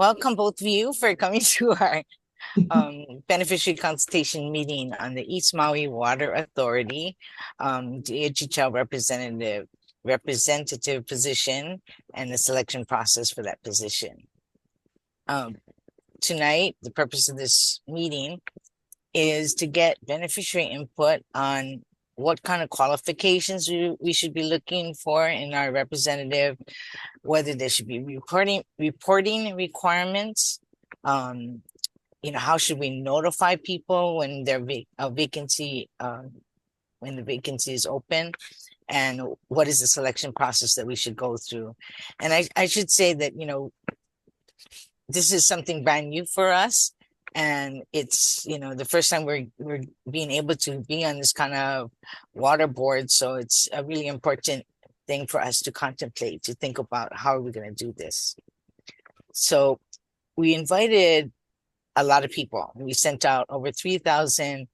Welcome both of you for coming to our beneficiary consultation meeting on the East Maui Water Authority, DHHL representative position and the selection process for that position. Um, Tonight, the purpose of this meeting is to get beneficiary input on what kind of qualifications we should be looking for in our representative, whether there should be reporting requirements. How should we notify people when a vacancy when the vacancy is open, and what is the selection process that we should go through? And I should say that this is something brand new for us, and it's the first time we're being able to be on this kind of water board, so it's a really important thing for us to contemplate, to think about how are we going to do this. So we invited a lot of people. We sent out over 3,000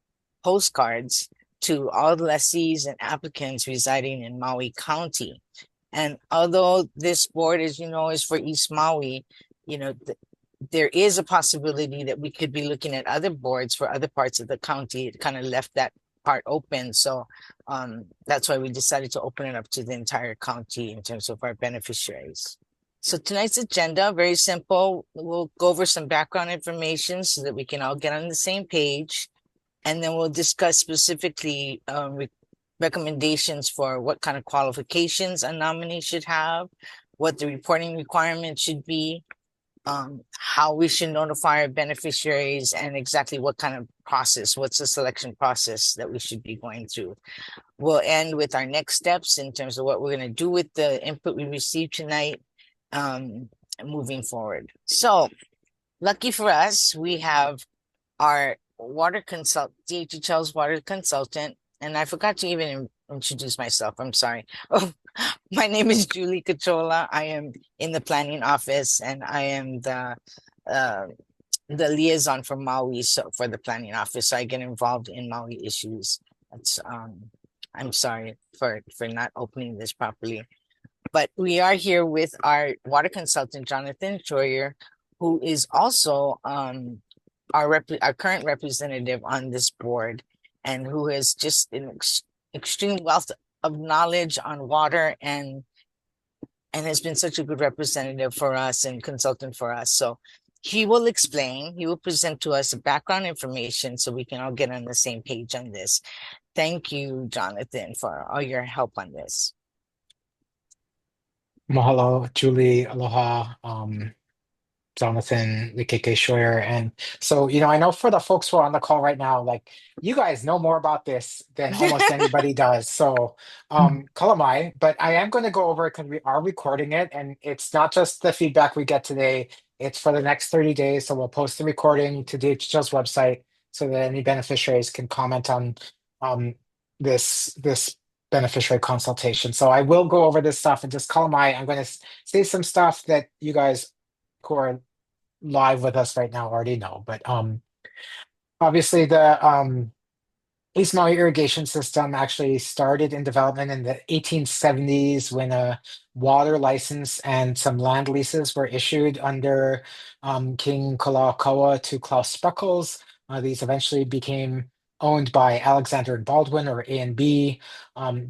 postcards to all the lessees and applicants residing in Maui County. And although this board, as you know, is for East Maui, there is a possibility that we could be looking at other boards for other parts of the county. It kind of left that part open. So that's why we decided to open it up to the entire county in terms of our beneficiaries. So tonight's agenda, very simple. We'll go over some background information so that we can all get on the same page. And then we'll discuss specifically recommendations for what kind of qualifications a nominee should have, what the reporting requirements should be, how we should notify our beneficiaries, and exactly what kind of process, what's the selection process that we should be going through. We'll end with our next steps in terms of what we're going to do with the input we received tonight, moving forward. So lucky for us, we have our DHHL's water consultant, and I forgot to even introduce myself. I'm sorry. Oh, my name is Julie Cachola. I am in the planning office, and I am the liaison for Maui, so for the planning office. So I get involved in Maui issues. That's I'm sorry for not opening this properly. But we are here with our water consultant, Jonathan Troyer, who is also our current representative on this board, and who has just an extreme wealth of knowledge on water, and has been such a good representative for us and consultant for us. So he will present to us background information so we can all get on the same page on this. Thank you, Jonathan, for all your help on this. Mahalo, Julie, aloha, Jonathan, Likeke Shoyer. And so, I know for the folks who are on the call right now, like you guys know more about this than almost anybody does. So, kalamai, but I am going to go over it because we are recording it. And it's not just the feedback we get today, it's for the next 30 days. So we'll post the recording to DHHL's website so that any beneficiaries can comment on this beneficiary consultation. So I will go over this stuff and just I'm going to say some stuff that you guys who are live with us right now already know. But obviously the East Maui irrigation system actually started in development in the 1870s when a water license and some land leases were issued under King Kalakaua to Klaus Spreckels. These eventually became owned by Alexander and Baldwin, or A and B,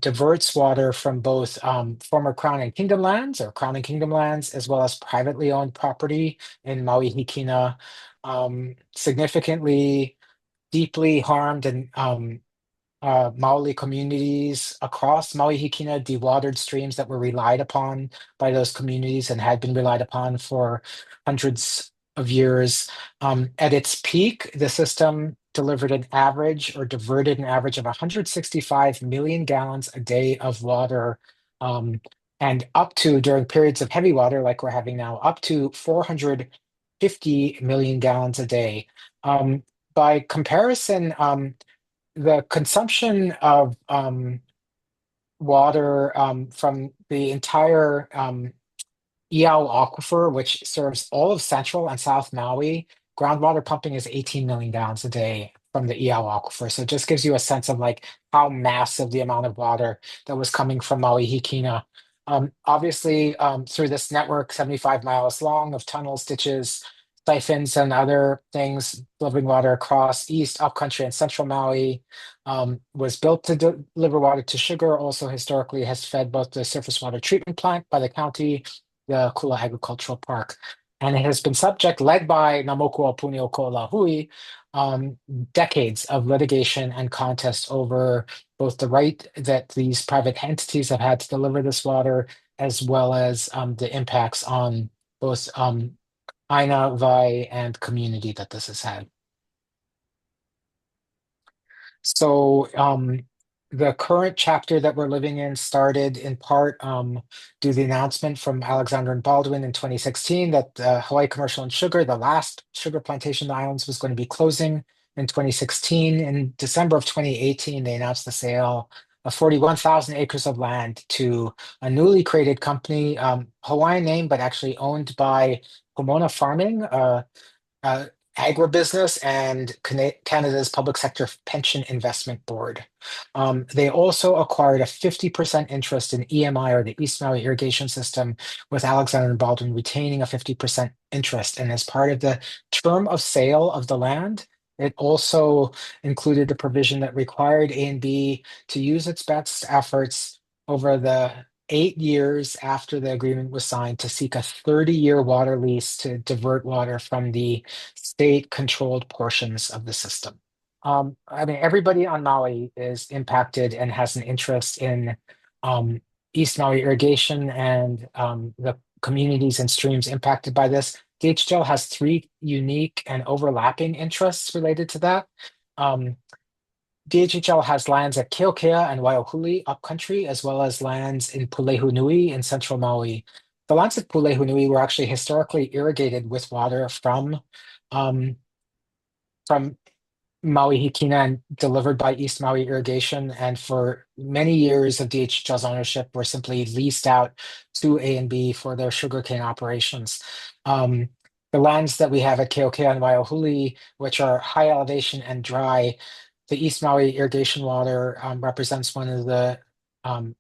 diverts water from both former Crown and Kingdom lands, or Crown and Kingdom lands, as well as privately owned property in Maui Hikina. Significantly deeply harmed and Maoli communities across Maui Hikina, dewatered streams that were relied upon by those communities and had been relied upon for hundreds of years. At its peak, the system delivered an average or diverted an average of 165 million gallons a day of water, and up to, during periods of heavy water like we're having now, up to 450 million gallons a day. By comparison, the consumption of water from the entire Iao aquifer, which serves all of central and south Maui, groundwater pumping is 18 million gallons a day from the Iao aquifer. So it just gives you a sense of like how massive the amount of water that was coming from Maui Hikina. Obviously, through this network, 75 miles long of tunnels, ditches, siphons, and other things, delivering water across East, Upcountry, and Central Maui, was built to deliver water to sugar. Also, historically, has fed both the surface water treatment plant by the county, the Kula Agricultural Park, and it has been led by Namoku Apunio Ko um, decades of litigation and contest over both the right that these private entities have had to deliver this water, as well as the impacts on both Aina, Vai, and community that this has had. So the current chapter that we're living in started in part due to the announcement from Alexander and Baldwin in 2016 that Hawaii Commercial and Sugar, the last sugar plantation in the islands, was going to be closing in 2016. In December of 2018, they announced the sale of 41,000 acres of land to a newly created company, Hawaiian name, but actually owned by Pomona Farming, uh, agribusiness and Canada's Public Sector Pension Investment Board. They also acquired a 50% interest in EMI, or the East Maui Irrigation System, with Alexander and Baldwin retaining a 50% interest. And as part of the term of sale of the land, it also included the provision that required A&B to use its best efforts over the 8 years after the agreement was signed to seek a 30-year water lease to divert water from the state-controlled portions of the system. I mean, everybody on Maui is impacted and has an interest in East Maui irrigation and the communities and streams impacted by this. DHL has three unique and overlapping interests related to that. Um, DHHL has lands at Keokea and Waiahuli upcountry, as well as lands in Pulehu Nui in central Maui. The lands at Pulehu Nui were actually historically irrigated with water um, from Maui Hikina and delivered by East Maui Irrigation. And for many years of DHHL's ownership, were simply leased out to A&B for their sugarcane operations. Um, the lands that we have at Keokea and Waiahuli, which are high elevation and dry, the East Maui irrigation water represents one of the um,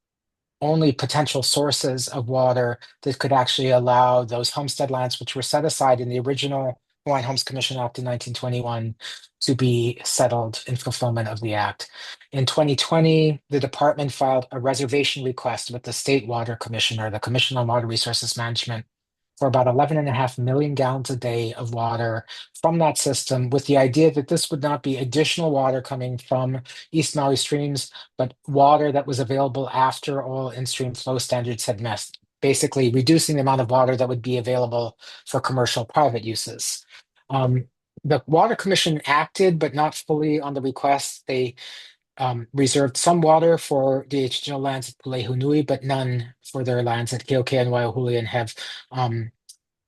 only potential sources of water that could actually allow those homestead lands, which were set aside in the original Hawaiian Homes Commission Act in 1921, to be settled in fulfillment of the act. In 2020, the department filed a reservation request with the State Water Commissioner, the Commission on Water Resources Management, for about 11.5 million gallons a day of water from that system, with the idea that this would not be additional water coming from East Maui streams, but water that was available after all in-stream flow standards had met, basically reducing the amount of water that would be available for commercial private uses. Um, the Water Commission acted, but not fully on the request. They reserved some water for DHHL lands at Pulehu Nui, but none for their lands at Keokea and Waiahuli, and have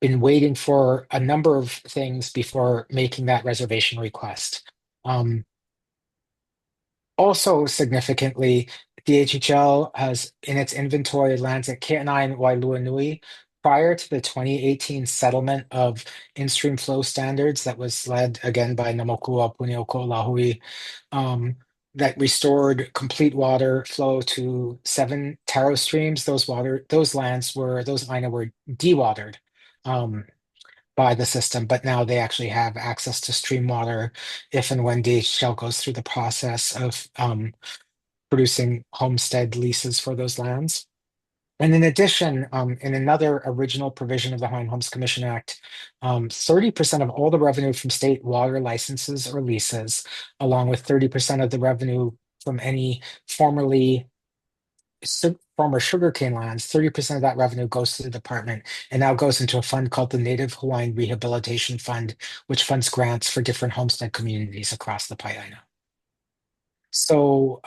been waiting for a number of things before making that reservation request. Um, Also significantly, DHHL has in its inventory lands at Ke'anai and Wailua Nui prior to the 2018 settlement of in-stream flow standards that was led again by Namokua Punio Ko'olahui, that restored complete water flow to 7 taro streams. Those Aina were dewatered by the system, but now they actually have access to stream water if and when DHL goes through the process of producing homestead leases for those lands. And in addition, in another original provision of the Hawaiian Homes Commission Act, 30% of all the revenue from state water licenses or leases, along with 30% of the revenue from any former sugarcane lands, 30% of that revenue goes to the department and now goes into a fund called the Native Hawaiian Rehabilitation Fund, which funds grants for different homestead communities across the Pai'aina. So,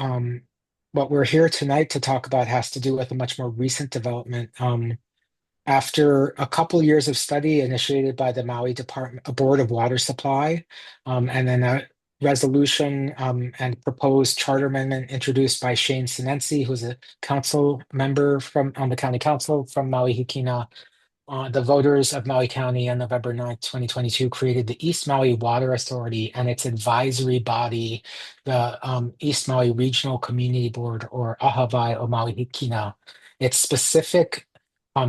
what we're here tonight to talk about has to do with a much more recent development. After a couple years of study initiated by the Maui Department, a Board of Water Supply, and then a resolution and proposed charter amendment introduced by Shane Sinensi, who's a council member from on the county council from Maui Hikina. The voters of Maui County on November 9th, 2022, created the East Maui Water Authority and its advisory body, the East Maui Regional Community Board, or Ahavai o Maui Hikina. Its specific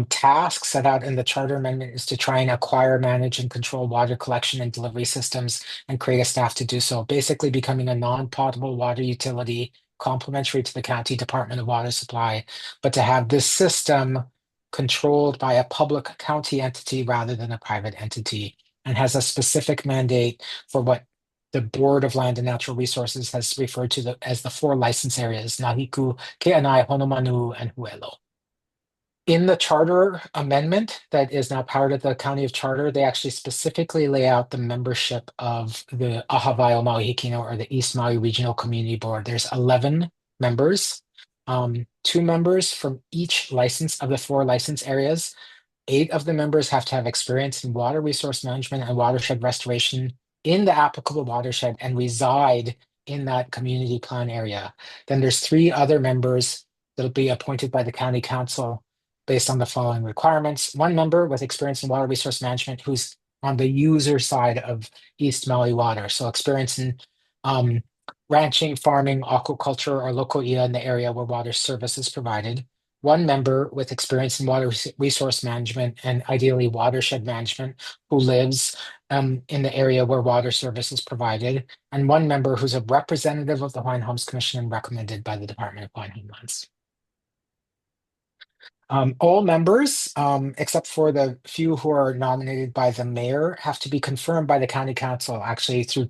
task set out in the charter amendment is to try and acquire, manage, and control water collection and delivery systems and create a staff to do so, basically becoming a non-potable water utility complementary to the County Department of Water Supply, but to have this system controlled by a public county entity rather than a private entity, and has a specific mandate for what the Board of Land and Natural Resources has referred to as the four license areas: Nahiku, Ke'anai, Honolulu, and Huelo. In the charter amendment that is now part of the County of Charter, they actually specifically lay out the membership of the Ahavai Maui Hikino, or the East Maui Regional Community Board. There's 11 members, 2 members from each license of the four license areas. 8 of the members have to have experience in water resource management and watershed restoration in the applicable watershed and reside in that community plan area. Then there's 3 other members that'll be appointed by the county council based on the following requirements. 1 member with experience in water resource management who's on the user side of East Maui Water. So experience in um, ranching, farming, aquaculture, or local ia in the area where water service is provided. 1 member with experience in water resource management and ideally watershed management who lives in the area where water service is provided, and 1 member who's a representative of the Hawaiian Homes Commission and recommended by the Department of Hawaiian Homelands. All members, except for the few who are nominated by the mayor, have to be confirmed by the county council, actually through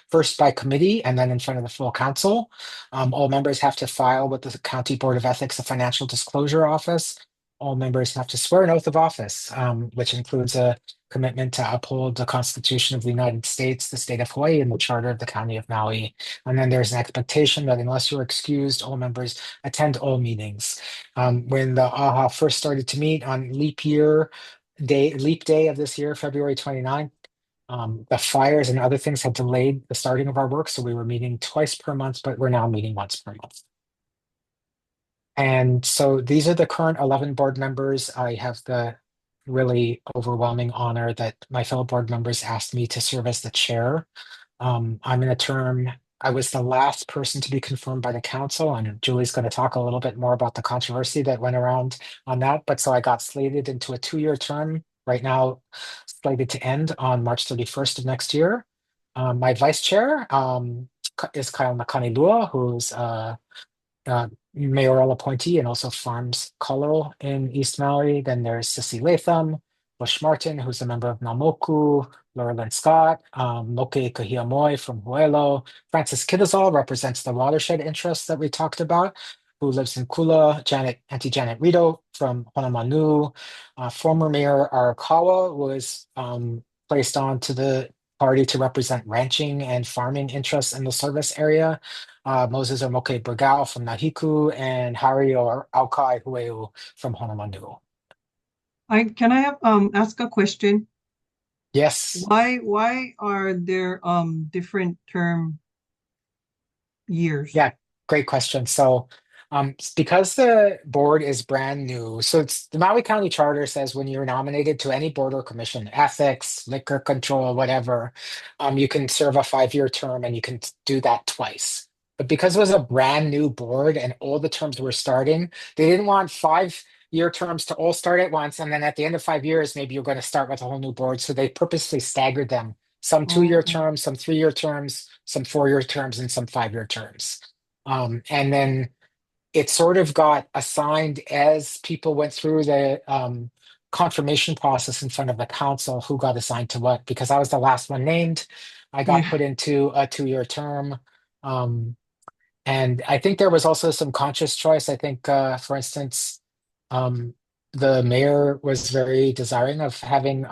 first by committee and then in front of the full council. All members have to file with the County Board of Ethics, the Financial Disclosure Office. All members have to swear an oath of office, which includes a commitment to uphold the Constitution of the United States, the state of Hawaii, and the Charter of the County of Maui. And then there's an expectation that unless you're excused, all members attend all meetings. When the AHA first started to meet on leap day of this year, February 29th, the fires and other things had delayed the starting of our work. So we were meeting twice per month, but we're now meeting once per month. And so these are the current 11 board members. I have the really overwhelming honor that my fellow board members asked me to serve as the chair. I'm in a term, I was the last person to be confirmed by the council, and Julie's going to talk a little bit more about the controversy that went around on that. But so I got slated into a 2-year term, right now slated to end on March 31st of next year. My vice chair is Kyle Makanilua, who's mayoral appointee and also farms Colorado in East Maui. Then there's Sissy Latham, Bush Martin, who's a member of Namoku, Laura Lynn Scott, Moke Kahiamoy from Huelo. Francis Kidazal represents the watershed interests that we talked about, who lives in Kula. Auntie Janet Rito from Honolulu. Former Mayor Arakawa was placed on to the party to represent ranching and farming interests in the service area. Moses Omoke Bergao from Nahiku, and Hario Aukai Hueu from Honolulu. I can I have ask a question? Yes. Why are there different term years? Yeah, great question. So, because the board is brand new, so it's the Maui County Charter says when you're nominated to any board or commission, ethics, liquor control, whatever, you can serve a 5-year term and you can do that twice. But because it was a brand new board and all the terms were starting, they didn't want 5-year terms to all start at once. And then at the end of 5 years, maybe you're going to start with a whole new board. So they purposely staggered them, some 2-year Oh, terms, some 3-year terms, some 4-year terms, and some 5-year terms. And then it sort of got assigned as people went through the confirmation process in front of the council who got assigned to what. Because I was the last one named, I got yeah. put into a 2-year term. Um, and I think there was also some conscious choice. I think, for instance, um, the mayor was very desiring of having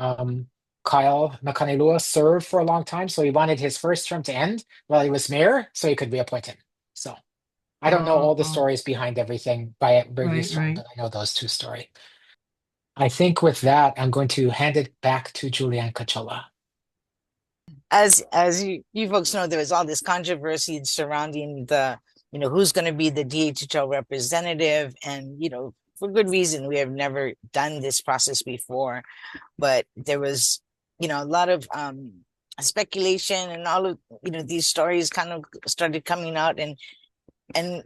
Kyle Makanelua serve for a long time. So he wanted his first term to end while he was mayor so he could reappoint him. So I don't know all the Oh, stories behind everything by Brady right, Storm, right. but I know those two stories. I think with that, I'm going to hand it back to Julianne Cachola. As you folks know, there was all this controversy surrounding the, who's going to be the DHHL representative, and for good reason. We have never done this process before, but there was, a lot of speculation, and all of these stories kind of started coming out, and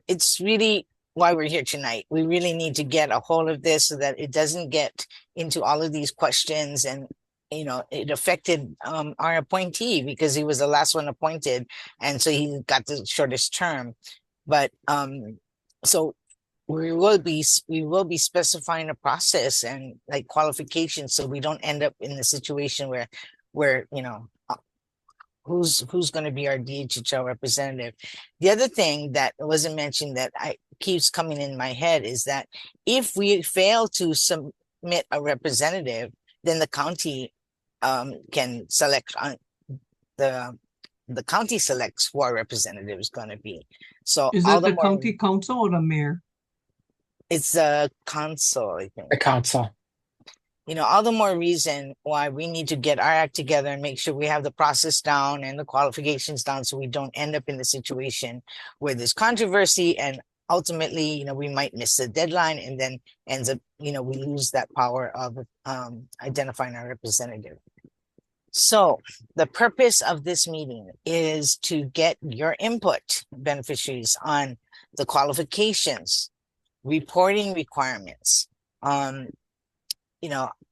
it's really why we're here tonight. We really need to get a hold of this so that it doesn't get into all of these questions, and it affected our appointee because he was the last one appointed, and so he got the shortest term. But so we will be specifying a process and like qualifications, so we don't end up in the situation where who's going to be our DHHL representative. The other thing that wasn't mentioned that I keeps coming in my head is that if we fail to submit a representative, then the county can select the the county selects who our representative is going to be. So Is all that the the more county council or the mayor? it's the council, I think. The council. All the more reason why we need to get our act together and make sure we have the process down and the qualifications down so we don't end up in the situation where there's controversy and ultimately, we might miss the deadline and then ends up, we lose that power of identifying our representative. So the purpose of this meeting is to get your input, beneficiaries, on the qualifications, reporting requirements,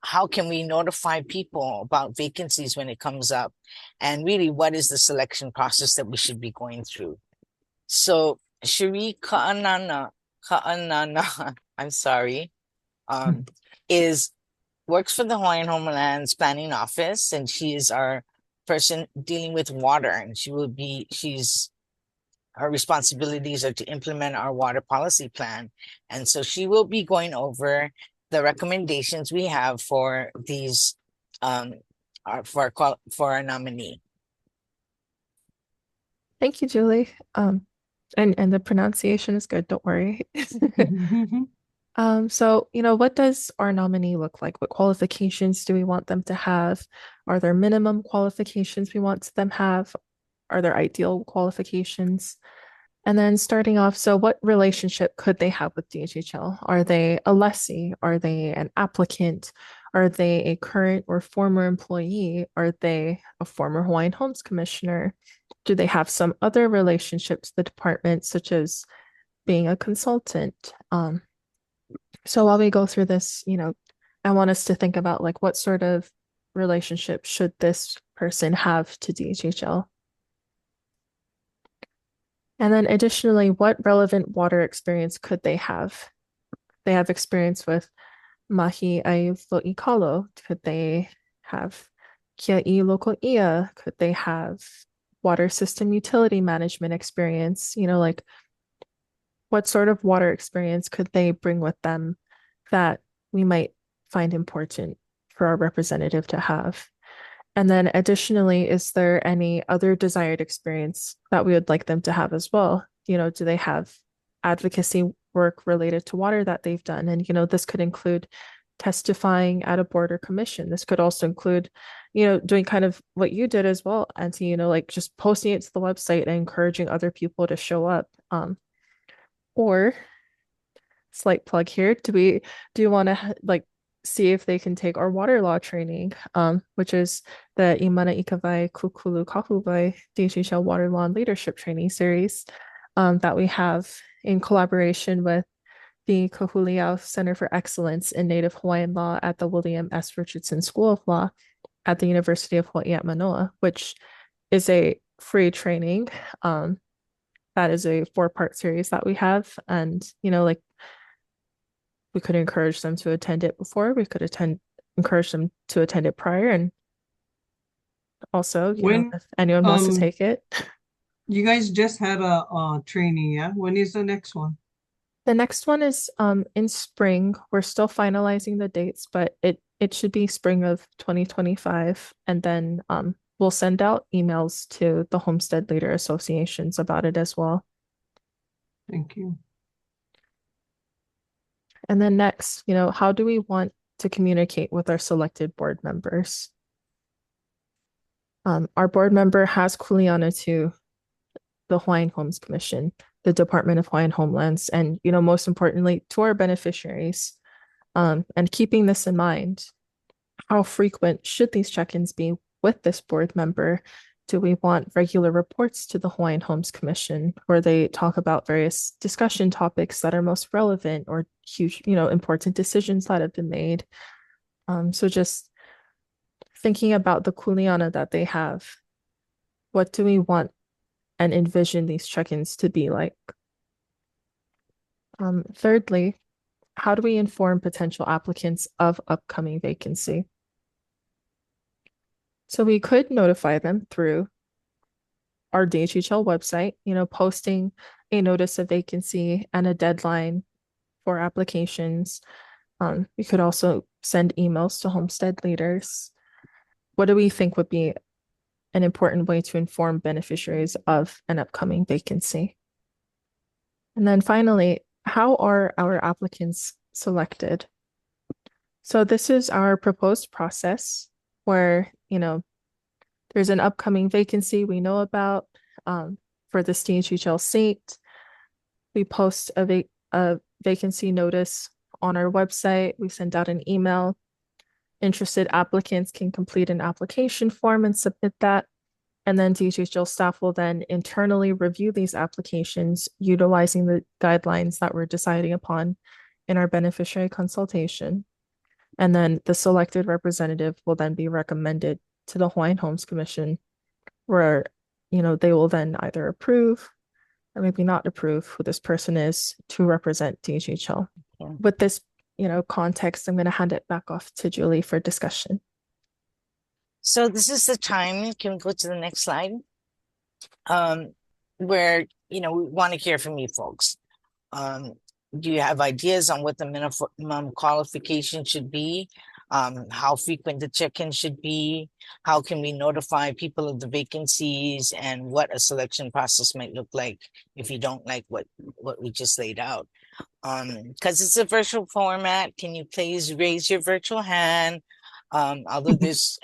how can we notify people about vacancies when it comes up, and really what is the selection process that we should be going through. So Shari Ka'anana, I'm sorry, works for the Hawaiian Homelands Planning Office, and she is our person dealing with water, and her responsibilities are to implement our water policy plan. And so she will be going over the recommendations we have for these for our nominee. Thank you, Julie. And the pronunciation is good, don't worry. So, what does our nominee look like? What qualifications do we want them to have? Are there minimum qualifications we want them to have? Are there ideal qualifications? And then starting off, so what relationship could they have with DHHL? Are they a lessee? Are they an applicant? Are they a current or former employee? Are they a former Hawaiian Homes Commissioner? Do they have some other relationship to the department, such as being a consultant? So while we go through this, I want us to think about like what sort of relationship should this person have to DHHL? And then additionally, what relevant water experience could they have? They have experience with mahi ai lo'i kalo. Could they have kia'i local ia? Could they have water system utility management experience? Like what sort of water experience could they bring with them that we might find important for our representative to have? And then additionally, is there any other desired experience that we would like them to have as well? Do they have advocacy work related to water that they've done? And, this could include testifying at a board or commission. This could also include, doing kind of what you did as well, Auntie, like just posting it to the website and encouraging other people to show up. Or slight plug here, do you want to like see if they can take our water law training, which is the Imana Ikawai Kukulu Kahuwai DHHL Water Law and Leadership Training Series that we have in collaboration with the Kahuliau Center for Excellence in Native Hawaiian Law at the William S. Richardson School of Law at the University of Hawaii at Manoa, which is a free training. That is a 4-part series that we have. And, like we could encourage them to attend it before, we could encourage them to attend it prior. And also, if anyone wants to take it. You guys just had a training, yeah? When is the next one? The next one is in spring. We're still finalizing the dates, but it should be spring of 2025. And then we'll send out emails to the Homestead Leader Associations about it as well. Thank you. And then next, how do we want to communicate with our selected board members? Our board member has kuleana to the Hawaiian Homes Commission, the Department of Hawaiian Homelands, and, most importantly, to our beneficiaries. And keeping this in mind, how frequent should these check-ins be with this board member Do we want regular reports to the Hawaiian Homes Commission where they talk about various discussion topics that are most relevant or huge, important decisions that have been made? So just thinking about the kuleana that they have, what do we want and envision these check-ins to be like? Thirdly, how do we inform potential applicants of upcoming vacancy? So we could notify them through our DHHL website, posting a notice of vacancy and a deadline for applications. We could also send emails to homestead leaders. What do we think would be an important way to inform beneficiaries of an upcoming vacancy? And then finally, how are our applicants selected? So this is our proposed process where, there's an upcoming vacancy we know about for the DHHL seat. We post a vacancy notice on our website. We send out an email. Interested applicants can complete an application form and submit that. And then DHHL staff will then internally review these applications utilizing the guidelines that we're deciding upon in our beneficiary consultation. And then the selected representative will then be recommended to the Hawaiian Homes Commission, where, they will then either approve or maybe not approve who this person is to represent DHHL. Yeah. With this, context, I'm going to hand it back off to Julie for discussion. So this is the time. Can we go to the next slide? Where, we want to hear from you folks. Do you have ideas on what the minimum qualification should be? How frequent the check-in should be? How can we notify people of the vacancies, and what a selection process might look like if you don't like what we just laid out? Because it's a virtual format, can you please raise your virtual hand? Although this,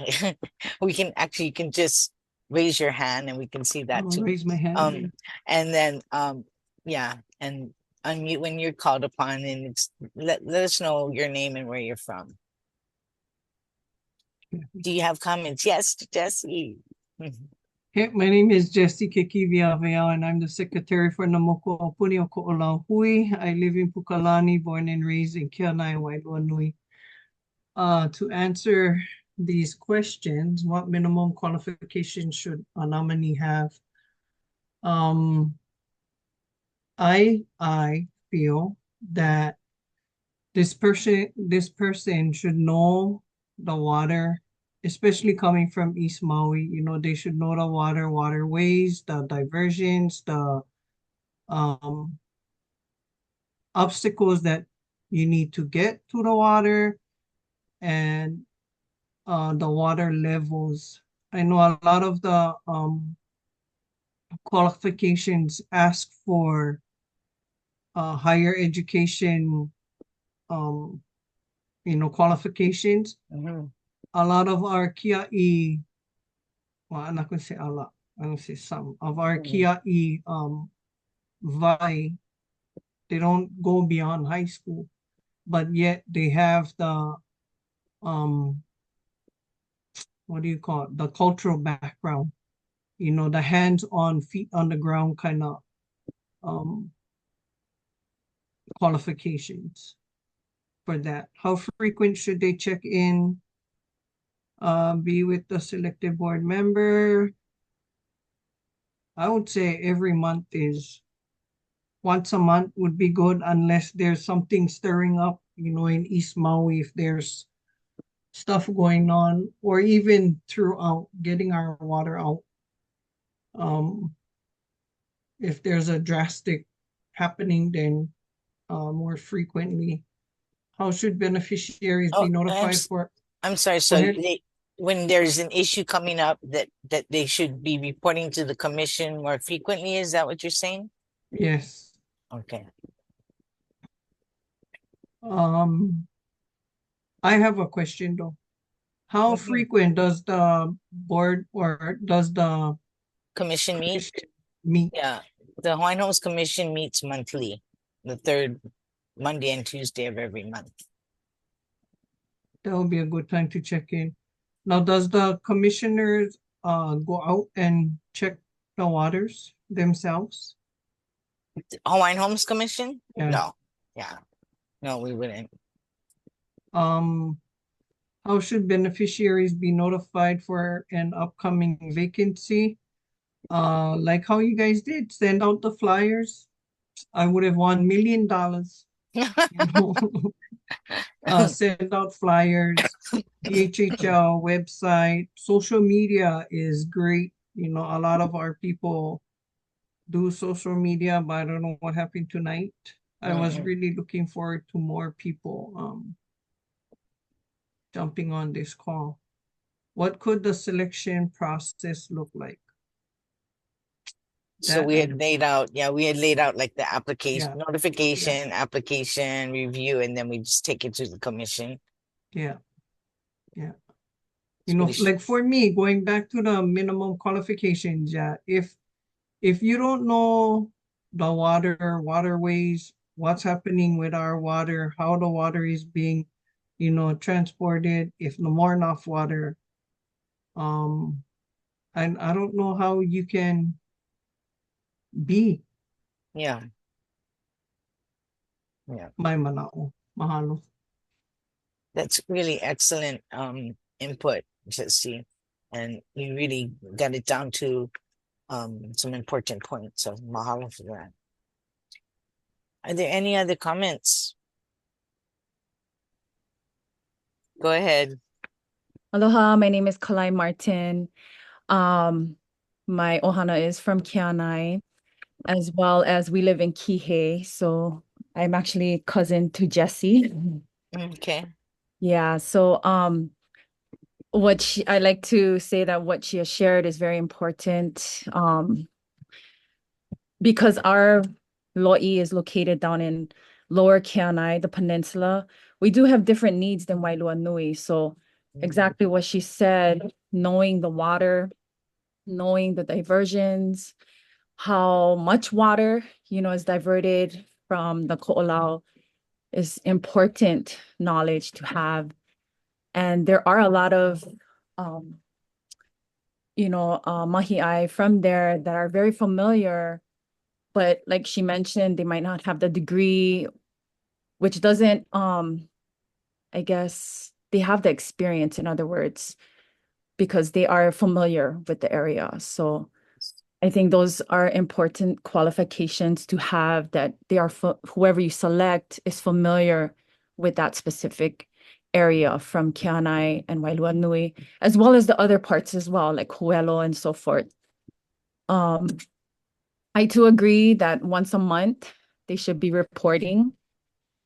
you can just raise your hand and we can see that too. Raise my hand. And then, and unmute when you're called upon, and let us know your name and where you're from. Do you have comments? Yes, Jesse. Hey, my name is Jesse Kekiviavea, and I'm the secretary for Namoko Opuni o Ko'olahui. I live in Pukalani, born and raised in Keanai, Wailuanui. To answer these questions, what minimum qualifications should a nominee have? I feel that this person should know the water, especially coming from East Maui. They should know the waterways, the diversions, the obstacles that you need to get to the water, and the water levels. I know a lot of the qualifications ask for higher education, qualifications. Mm-hmm. A lot of our kia'i, well, I'm not going to say a lot, I'm going to say some of our kia'i vai, they don't go beyond high school, but yet they have the what do you call it? The cultural background, the hands-on, feet on the ground kind of qualifications for that. How frequent should they check in? Be with the selected board member. I would say every month is once a month would be good, unless there's something stirring up, in East Maui, if there's stuff going on, or even throughout getting our water out. If there's a drastic happening, then more frequently. How should beneficiaries be notified for? I'm sorry. So when there's an issue coming up, that they should be reporting to the commission more frequently. Is that what you're saying? Yes. Okay. I have a question though. How frequent does the board or does the commission meet? Yeah, the Hawaiian Homes Commission meets monthly, the third Monday and Tuesday of every month. That would be a good time to check in. Now, does the commissioners go out and check the waters themselves? Hawaiian Homes Commission? Yeah. No. Yeah. No, we wouldn't. How should beneficiaries be notified for an upcoming vacancy? Like how you guys did, send out the flyers. I would have won $1 million. You know, send out flyers, DHHL website, social media is great. You know, a lot of our people do social media, but I don't know what happened tonight. I was really looking forward to more people jumping on this call. What could the selection process look like? So we had laid out, like the Yeah. application, notification, application, review, and then we just take it to the commission. Yeah. You It's know, pretty like for me, going back to the minimum qualifications, yeah, if you don't know the waterways, what's happening with our water, how the water is being, you know, transported, if no more enough water, and I don't know how you can be Yeah. Yeah. my manao. Mahalo. That's really excellent input, Jesse. And you really got it down to some important points. So mahalo for that. Are there any other comments? Go ahead. Aloha, my name is Kalai Martin. My ohana is from Keanai, as well as we live in Kihei. So I'm actually cousin to Jessie. Okay. Yeah, so I like to say that what she has shared is very important. Because our lo'i is located down in Lower Keanai, the peninsula, we do have different needs than Wailua Nui. So exactly what she said, knowing the water, knowing the diversions, how much water, you know, is diverted from the ko'olau is important knowledge to have. And there are a lot of, mahi'ai from there that are very familiar, but like she mentioned, they might not have the degree, which doesn't, I guess they have the experience, in other words, because they are familiar with the area. So I think those are important qualifications to have, that they are, whoever you select is familiar with that specific area from Keanai and Wailua Nui, as well as the other parts as well, like Huelo and so forth. I too agree that once a month they should be reporting,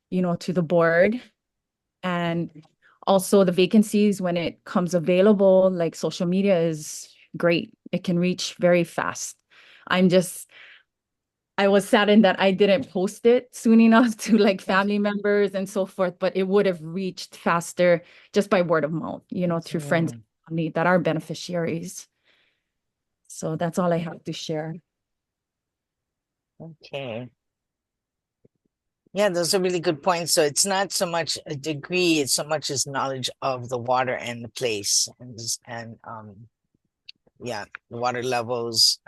you know, to the board. And also the vacancies when it comes available, like social media is great. It can reach very fast. I was saddened that I didn't post it soon enough to like family members and so forth, but it would have reached faster just by word of mouth, you know, through friends and family that are beneficiaries. So that's all I have to share. Okay. Yeah, those are really good points. So it's not so much a degree, it's so much as knowledge of the water and the place and the water levels,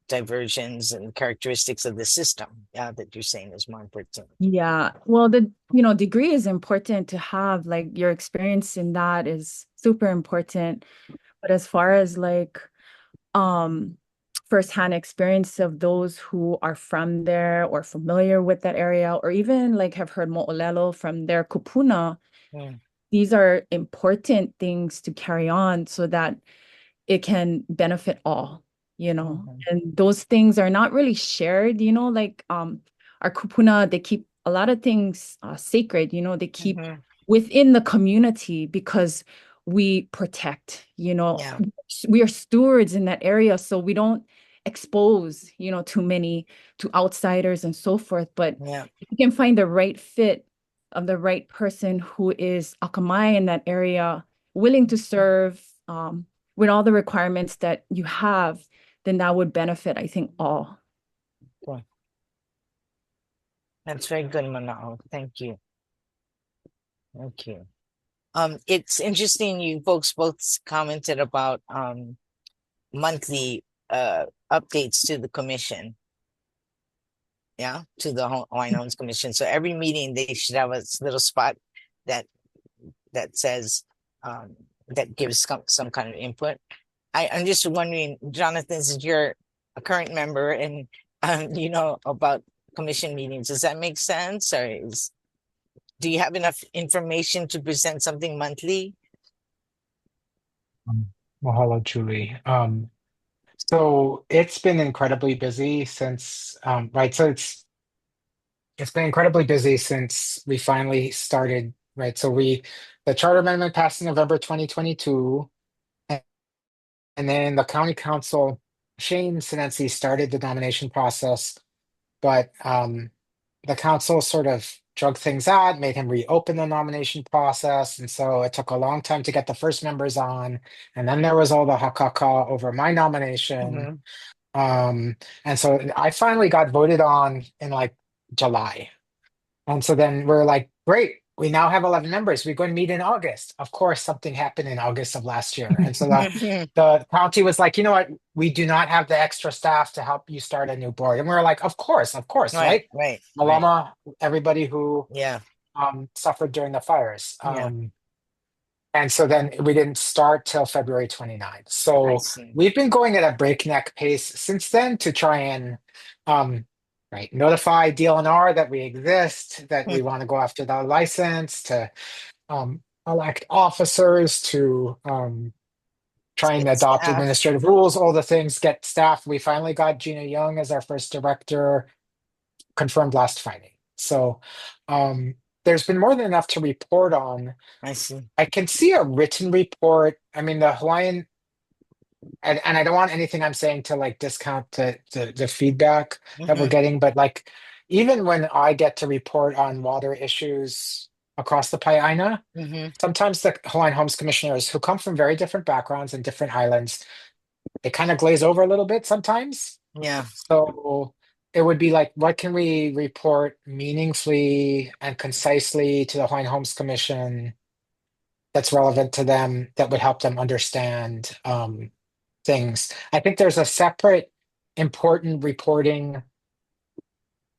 diversions, and characteristics of the system. Yeah, that you're saying is more important. Yeah, well, degree is important to have, like your experience in that is super important. But as far as like firsthand experience of those who are from there or familiar with that area, or even like have heard mo'olelo from their kupuna, these are important things to carry on so that it can benefit all, you know. And those things are not really shared, you know, like our kupuna, they keep a lot of things sacred, you know, they keep within the community because we protect, you know, we are stewards in that area, so we don't expose, you know, too many to outsiders and so forth. But if you can find the right fit of the right person who is akamai in that area, willing to serve, with all the requirements that you have, then that would benefit, I think, all. Okay. That's very good, Manao. Thank you. It's interesting you folks both commented about monthly updates to the commission. Yeah, to the Hawaiian Homes Commission. So every meeting they should have a little spot that says that gives some kind of input. I'm just wondering, Jonathan, since you're a current member and you know about commission meetings, does that make sense? Or do you have enough information to present something monthly? Mahalo, Julie. So it's been incredibly busy since, right? So it's been incredibly busy since we finally started, right? So the charter amendment passed in November 2022, and then the county council, Shane Sinensi, started the nomination process, but the council sort of drug things out, made him reopen the nomination process, and so it took a long time to get the first members on, and then there was all the hakaka over my nomination. Mm-hmm. And so I finally got voted on in like July. And so then we're like, great, we now have 11 members. We're going to meet in August. Of course, something happened in August of last year. And so the county was like, you know what? We do not have the extra staff to help you start a new board. And we were like, of course, right? Right. Malama, everybody who Yeah. suffered during the fires. Yeah. And so then we didn't start till February 29th. I So see. we've been going at a breakneck pace since then to try and right, notify DLNR that we exist, that we want to go after the license, to elect officers, to try and Get adopt staff. administrative rules, all the things, get staff. We finally got Gina Young as our first director, confirmed last Friday. So there's been more than enough to report on. I see. I can see a written report. I mean, the Hawaiian, and I don't want anything I'm saying to like discount the feedback that we're Mm-hmm. getting, but like even when I get to report on water issues across the Pai'aina, Mm-hmm. sometimes the Hawaiian Homes Commissioners who come from very different backgrounds and different islands, they kind of glaze over a little bit sometimes. Yeah. So it would be like, what can we report meaningfully and concisely to the Hawaiian Homes Commission that's relevant to them, that would help them understand things. I think there's a separate important reporting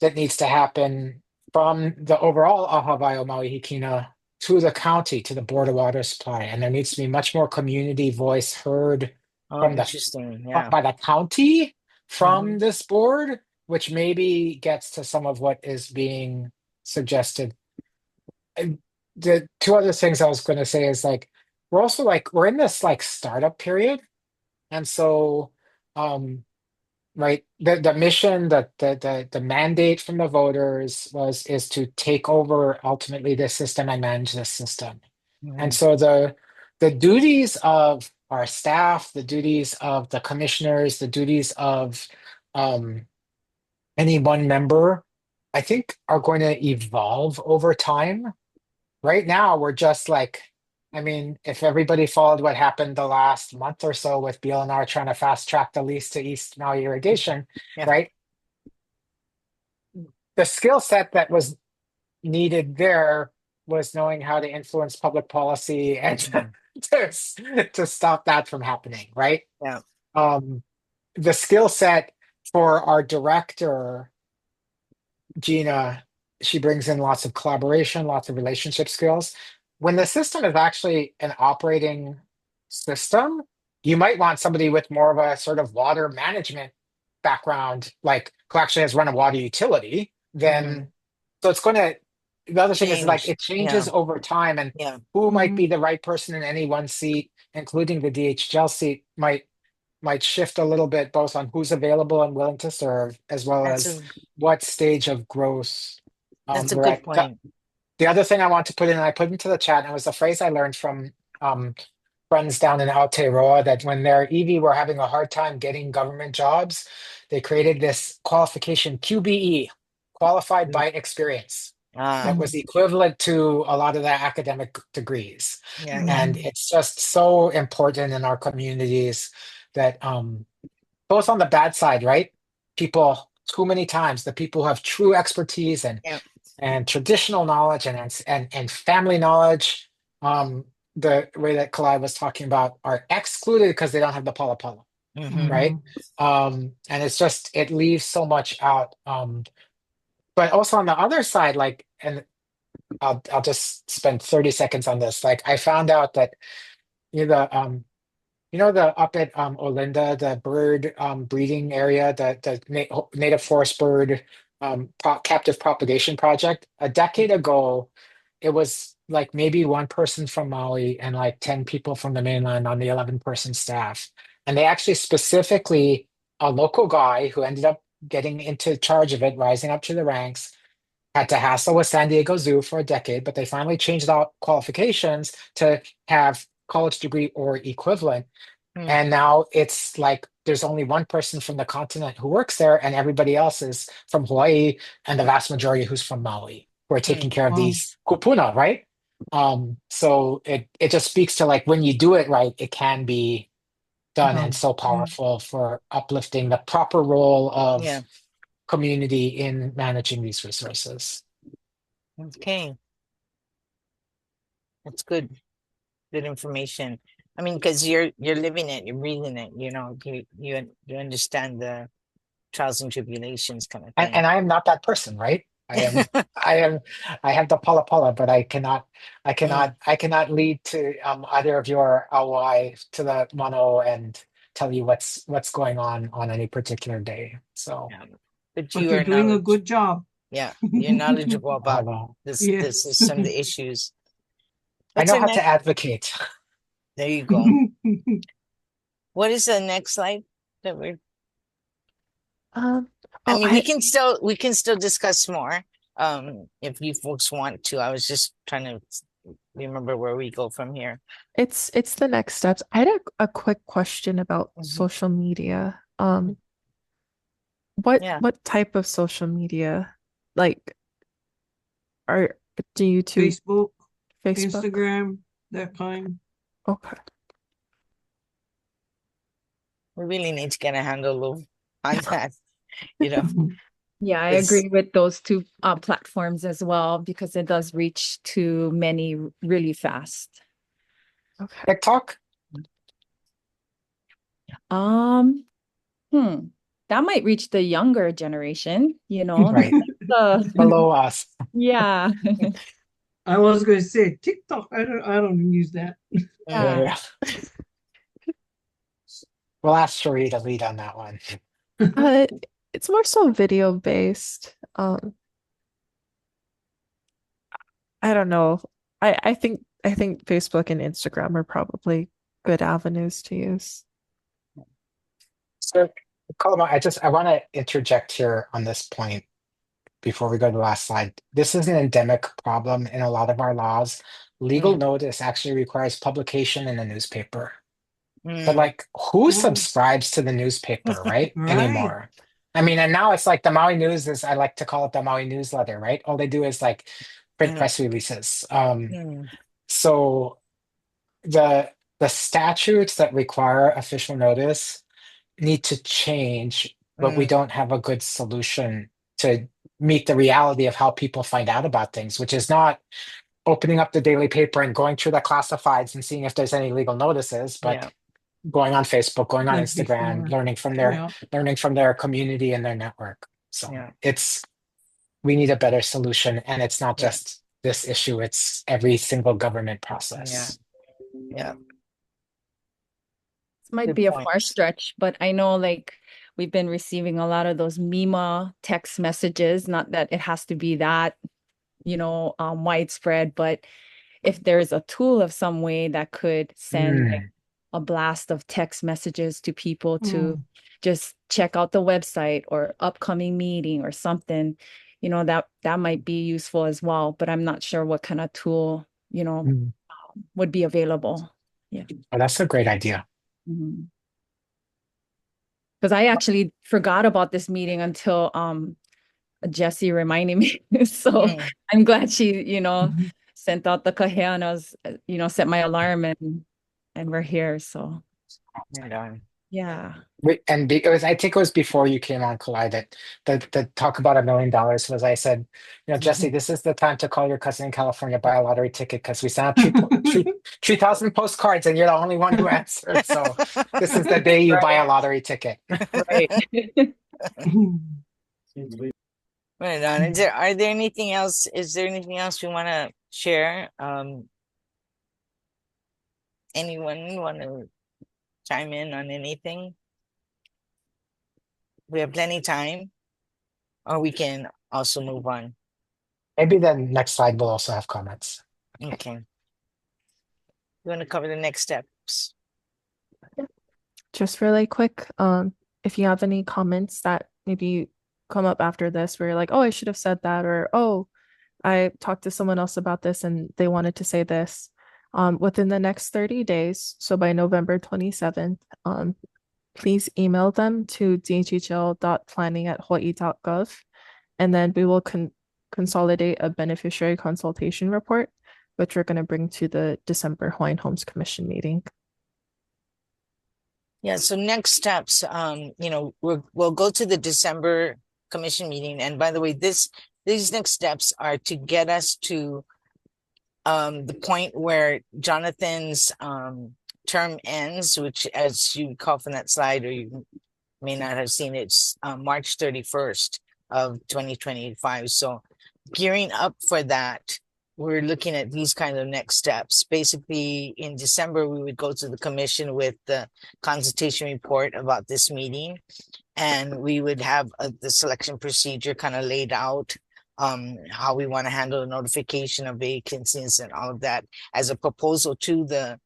that needs to happen from the overall Ahavai Maui Hikina to the county, to the Board of Water Supply. And there needs to be much more community voice heard Oh, from interesting. Yeah. by the county Mm-hmm. from this board, which maybe gets to some of what is being suggested. And the two other things I was going to say is like, we're also like, we're in this like startup period. And so, right, the mission, the mandate from the voters is to take over ultimately this system and manage this system. And Mm-hmm. so the duties of our staff, the duties of the commissioners, the duties of any one member, I think are going to evolve over time. Right now, we're just like, I mean, if everybody followed what happened the last month or so with BLNR trying to fast track the lease to East Maui irrigation, Yeah. right? The skill set that was needed there was knowing how to influence public policy and to stop that from happening, right? Yeah. The skill set for our director, Gina, she brings in lots of collaboration, lots of relationship skills. When the system is actually an operating system, you might want somebody with more of a sort of water management background, like who actually has run a water utility, then so it's going to, the other thing is like Change. it changes over time, and Yeah. who might Mhm. be the right person in any one seat, including the DHHL seat, might shift a little bit both on who's available and willing to serve, as well That's as a what stage of growth that's a we're good at. point. The other thing I want to put in, I put into the chat, and it was a phrase I learned from friends down in Aotearoa, that when their EV were having a hard time getting government jobs, they created this qualification, QBE, qualified by experience, that was equivalent to a lot of the academic degrees. Yeah. And it's just so important in our communities that both on the bad side, right? People, too many times, the people who have true expertise Yeah. and traditional knowledge and family knowledge, the way that Kalai was talking about, are excluded because they don't have the pala pala. right? And it's just it leaves so much out. But also on the other side, like, and I'll just spend 30 seconds on this. Like, I found out that you know the the up at Olinda, the bird breeding area, the native forest bird captive propagation project. A decade ago, it was like maybe one person from Maui and like 10 people from the mainland on the 11-person staff. And they actually specifically, a local guy who ended up getting into charge of it, rising up to the ranks, had to hassle with San Diego Zoo for a decade, but they finally changed out qualifications to have college degree or equivalent. And now it's like there's only one person from the continent who works there, and everybody else is from Hawaii, and the vast majority who's from Maui, who are taking care of these kupuna, right? So it just speaks to like when you do it right, it can be done and so powerful for uplifting the proper role of Yeah. community in managing these resources. Okay. That's good. Good information. I mean, because you're living it, you're breathing it, you understand the trials and tribulations kind of And thing. I am not that person, right? I am I have the pala pala, but I cannot lead to either of your LY to the mono and tell you what's going on any particular day. So Yeah. But But you you're are doing a good job. yeah, you're knowledgeable about this Yes. some of the issues. I What's know the how to next? advocate. There you go. What is the next slide that we're Oh, I mean, we can still discuss more if you folks want to. I was just trying to remember where we go from here. it's the next steps. I had a quick question about social media. Yeah. What type of social media? Like, do you two Facebook, Facebook? Instagram, that kind. Okay. We really need to get a handle on that, you know. Yeah, I It's agree with those two platforms as well because it does reach to many really fast. Okay. TikTok? Um, that might reach the younger generation, you know. Right. Below us. Yeah. I was going to say TikTok. I don't use that. Yeah. We'll ask Sheree to lead on that one. Uh, it's more so video based. I don't know. I think Facebook and Instagram are probably good avenues to use. So, Coloma, I want to interject here on this point before we go to the last slide. This is an endemic problem in a lot of our laws. Legal notice actually requires publication in a newspaper. But like, who subscribes to the newspaper, right? Right. Anymore? I mean, and now it's like the Maui News is, I like to call it the Maui newsletter, right? All they do is like print press releases. So the statutes that require official notice need to change, but we don't have a good solution to meet the reality of how people find out about things, which is not opening up the daily paper and going through the classifieds and seeing if there's any legal notices, but going on Facebook, going on Like Instagram, before. learning from their community and their network. So we need a better solution, and it's not just this issue, it's every single government process. Yeah. Might Good be a point. far stretch, but I know like we've been receiving a lot of those MIMA text messages, not that it has to be that, widespread, but if there's a tool of some way that could send like, a blast of text messages to people to just check out the website or upcoming meeting or something, that might be useful as well, but I'm not sure what kind of tool, would be available. Yeah. Oh, that's a great idea. Because I actually forgot about this meeting until Jessie reminded me. So I'm glad she, sent out the kaheanas, set my alarm and we're here. So Right on. Yeah. And because I think it was before you came on, Kalai, that the talk about $1 million was, I said, Jesse, this is the time to call your cousin in California, buy a lottery ticket, because we sent out 3,000 postcards and you're the only one who answered. So this is the day you buy a lottery ticket. Right. Right on. Is there anything else? Is there anything else we want to share? Anyone want to chime in on anything? We have plenty time, or we can also move on. Maybe the next slide will also have comments. Okay. You want to cover the next steps? Just really quick, if you have any comments that maybe come up after this where you're like, oh, I should have said that, or oh, I talked to someone else about this and they wanted to say this, within the next 30 days, so by November 27th, please email them to dhhl.planning@hawaii.gov, and then we will consolidate a beneficiary consultation report, which we're going to bring to the December Hawaiian Homes Commission meeting. Yeah, so next steps, we'll go to the December commission meeting. And by the way, these next steps are to get us to the point where Jonathan's term ends, which, as you recall from that slide, or you may not have seen, it's March 31st of 2025. So gearing up for that, we're looking at these kind of next steps. Basically, in December, we would go to the commission with the consultation report about this meeting, and we would have the selection procedure kind of laid out, how we want to handle the notification of vacancies and all of that as a proposal to the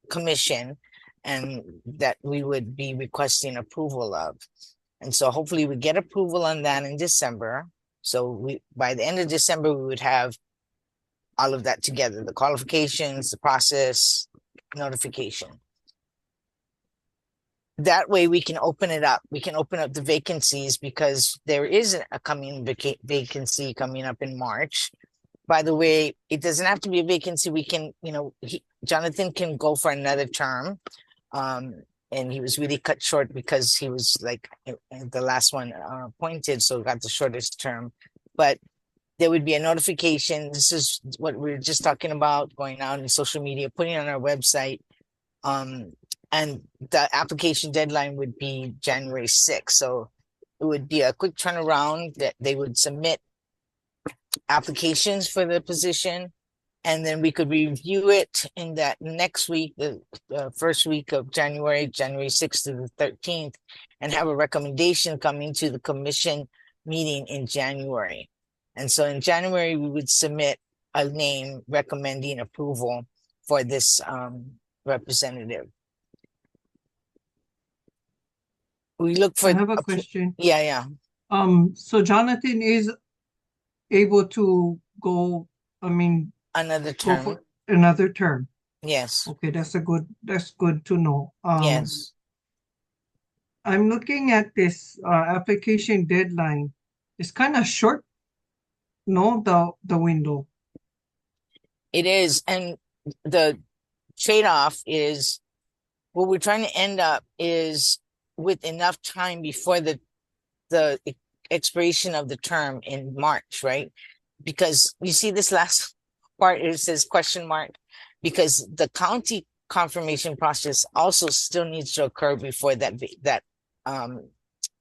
commission, and that we would be requesting approval of. And so hopefully we get approval on that in December. So by the end of December, we would have all of that together, the qualifications, the process, notification. That way we can open it up. We can open up the vacancies, because there is a coming vacancy coming up in March. By the way, it doesn't have to be a vacancy. We can, Jonathan can go for another term. And he was really cut short because he was like the last one appointed, so got the shortest term. But there would be a notification. This is what we were just talking about, going out in social media, putting on our website. And the application deadline would be January 6th. So it would be a quick turnaround that they would submit applications for the position. And then we could review it in that next week, the first week of January 6th to the 13th, and have a recommendation coming to the commission meeting in January. And so in January, we would submit a name recommending approval for this representative. We look for— I have a question. Yeah. So Jonathan is able to go, Another go term. for another term. Yes. Okay, that's good to know. Yes. I'm looking at this application deadline. It's kind of short, no, the window. It is. And the trade-off is, what we're trying to end up is with enough time before the expiration of the term in March, right? Because you see this last part, it says question mark, because the county confirmation process also still needs to occur before that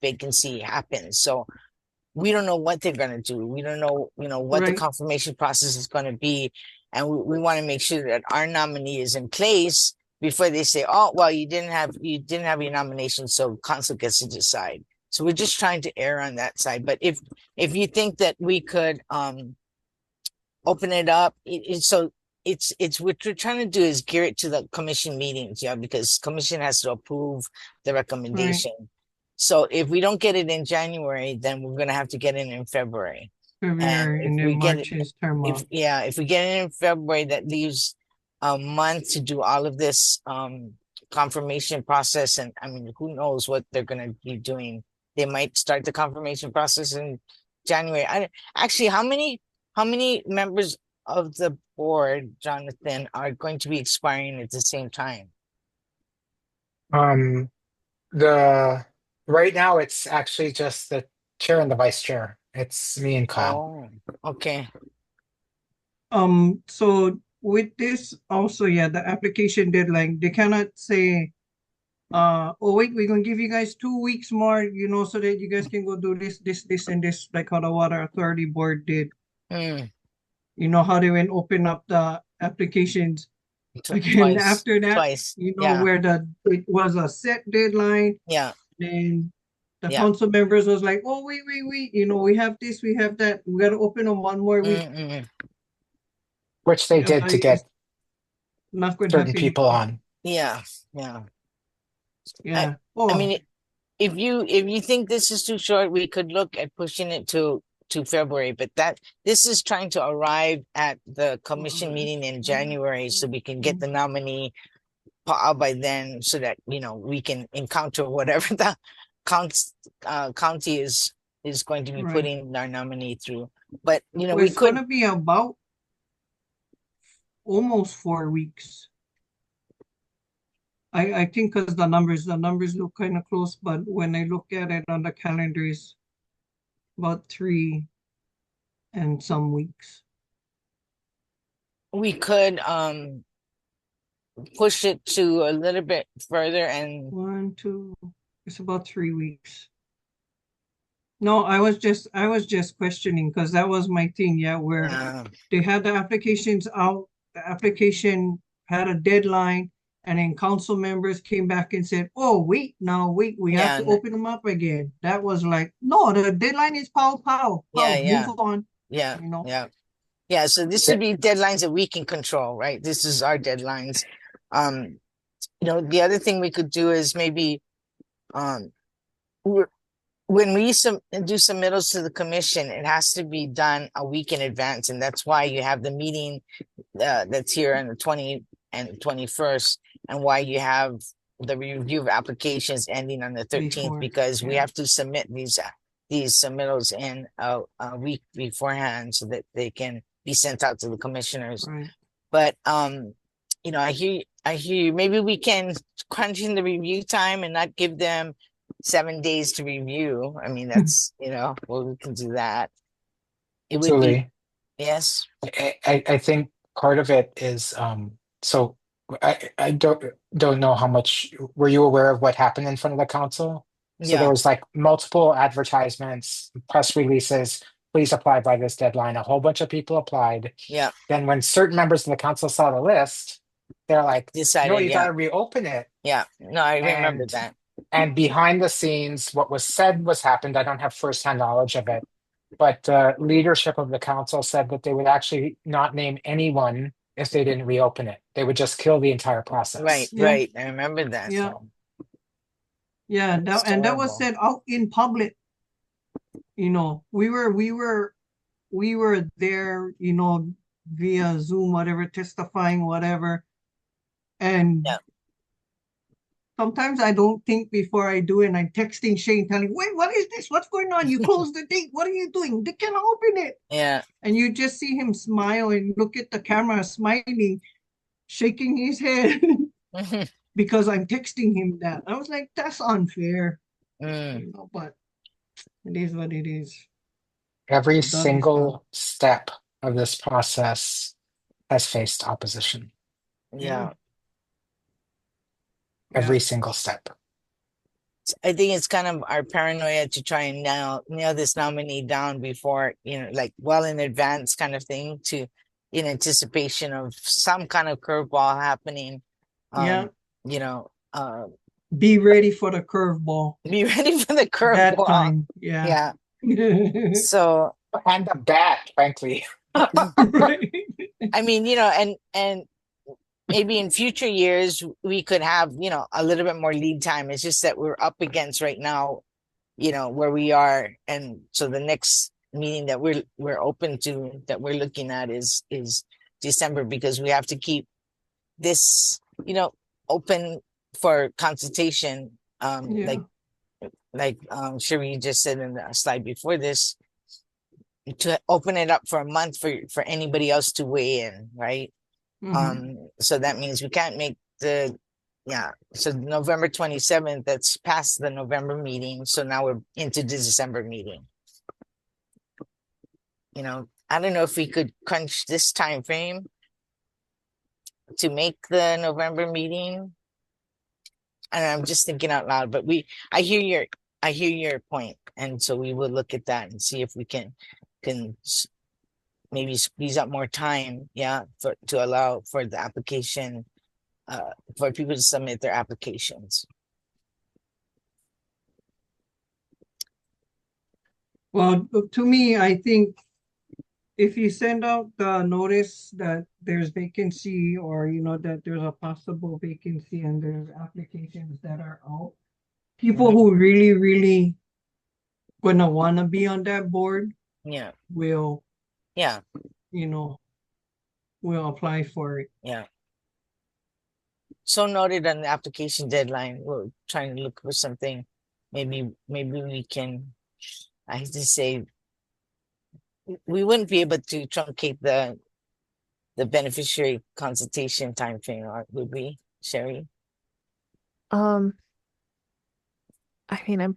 vacancy happens. So we don't know what they're going to do. We don't know, what the confirmation process is going to be. And we want to make sure that our nominee is in place before they say, oh, well, you didn't have your nomination, so council gets to decide. So we're just trying to err on that side. But if you think that we could open it up, so it's what we're trying to do is gear it to the commission meetings, because commission has to approve the recommendation. Right. So if we don't get it in January, then we're going to have to get it in February. And then March is term off. If we get it in February, that leaves a month to do all of this confirmation process. And who knows what they're going to be doing. They might start the confirmation process in January. Actually, how many members of the board, Jonathan, are going to be expiring at the same time? The right now it's actually just the chair and the vice chair. It's me and Kyle. Oh, okay. So with this also, yeah, the application deadline, they cannot say, oh wait, we're gonna give you guys 2 weeks more, so that you guys can go do this, and this, like how the Water Authority Board did. Mm, How they went open up the applications again twice, after that, twice. Yeah, where it was a set deadline, yeah. and the Yeah. council members was like, oh wait, we have this, we have that, we gotta open them 1 more week. Mm-mm. Which they Yeah, did but to it's get not gonna certain happen. people on. Yeah, yeah. Yeah. I Oh, mean, if you think this is too short, we could look at pushing it to February, but this is trying to arrive at the commission meeting in January so we can get the nominee out by then, so that we can encounter whatever the county is going to be right. putting our nominee through. But Well, we it's could. gonna be about almost 4 weeks. I think because the numbers look kind of close, but when I look at it on the calendar, it's about 3 and some weeks. We could push it to a little bit further and 1, 2, it's about 3 weeks. No, I was just questioning because that was my thing, yeah, where they had the applications out, the application had a deadline, and then council members came back and said, oh, wait, we have to open them up again. That was like, no, the deadline is pow, move on. yeah. So this should be deadlines that we can control, right? This is our deadlines. The other thing we could do is maybe when we do submittals to the commission, it has to be done a week in advance, and that's why you have the meeting that's here on the 20th and 21st, and why you have the review of applications ending on the 13th, because we have to submit these submittals in a week beforehand so that they can be sent out to the commissioners. Right. But I hear you. Maybe we can crunch in the review time and not give them 7 days to review. I mean, that's well, we can do that. It would be, yes. I think part of it is so I don't know how much were you aware of what happened in front of the council? So there was like multiple advertisements, press releases, please apply by this deadline. A whole bunch of people applied. Yeah. Then when certain members of the council saw the list, they're like, decided, no, you gotta reopen it. Yeah. No, I remember that. And behind the scenes, what was said happened. I don't have firsthand knowledge of it, but leadership of the council said that they would actually not name anyone if they didn't reopen it. They would just kill the entire process. Right. I remember that. Yeah. Yeah, that was said out in public. We were there, via Zoom, whatever, testifying, whatever. And sometimes I don't think before I do it, and I'm texting Shane, telling, wait, what is this? What's going on? You closed the date. What are you doing? They can't open it. Yeah. And you just see him smile and look at the camera, smiling, shaking his head because I'm texting him that. I was like, that's unfair. But it is what it is. Every single step of this process has faced opposition. Yeah. Every single step. I think it's kind of our paranoia to try and nail this nominee down before, like well in advance kind of thing, in anticipation of some kind of curveball happening. Be ready for the curveball. Be ready for the curveball. That time. Yeah. So, and the bat, frankly. Right. I mean, and maybe in future years we could have, a little bit more lead time. It's just that we're up against right now, where we are. And so the next meeting that we're open to, that we're looking at is December, because we have to keep this, open for consultation. Like Cherie just said in the slide before this, to open it up for a month for anybody else to weigh in, right? So that means we can't make the Yeah. So November 27th, that's past the November meeting. So now we're into the December meeting. I don't know if we could crunch this time frame to make the November meeting. And I'm just thinking out loud, but I hear your point, and so we will look at that and see if we can maybe squeeze up more time, to allow for the application, for people to submit their applications. Well, to me, I think if you send out the notice that there's vacancy, or that there's a possible vacancy and there's applications that are out, people who really, really gonna wanna be on that board will will apply for it. Yeah. So noted on the application deadline. We're trying to look for something. Maybe we can, I hate to say, we wouldn't be able to truncate the beneficiary consultation time frame, would we, Sherry? I mean, I'm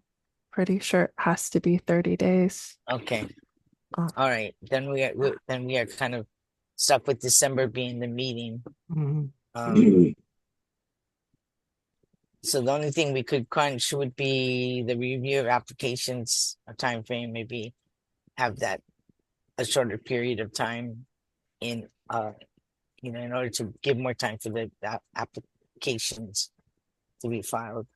pretty sure it has to be 30 days. Okay. All right. Then we are kind of stuck with December being the meeting. So the only thing we could crunch would be the review of applications, a time frame, maybe have that a shorter period of time in order to give more time for the applications to be filed.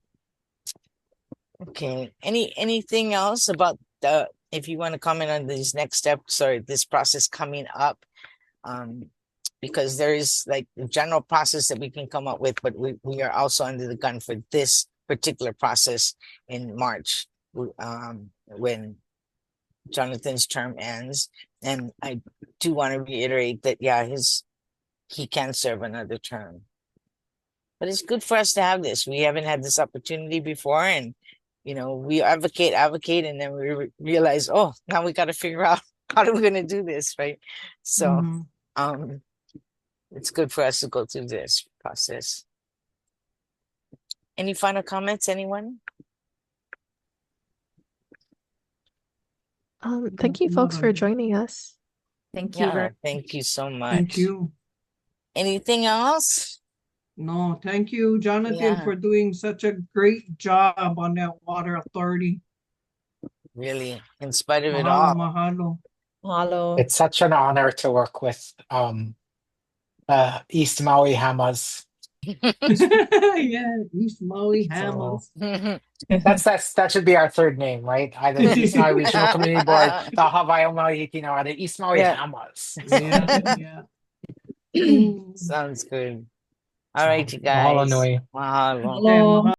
Okay. Anything else about if you want to comment on these next steps or this process coming up? Because there is like the general process that we can come up with, but we are also under the gun for this particular process in March, when Jonathan's term ends. And I do want to reiterate that, he can serve another term. But it's good for us to have this. We haven't had this opportunity before, and we advocate, and then we realize, oh, now we got to figure out how are we going to do this, right? So, it's good for us to go through this process. Any final comments, anyone? Thank you folks for joining us. Thank you. Thank you so much. Thank you. Anything else? No, thank you, Jonathan, for doing such a great job on that water authority. Really, in spite of it all. Mahalo. It's such an honor to work with East Maui Hamas. Yeah, East Maui Hamas. That should be our third name, right? Either the East Maui Regional Community Board, the Hawaii Maui Hikino, or the East Maui Hamas. Yeah. Sounds good. All right, you guys. Mahalo nui. Mahalo. Mahalo.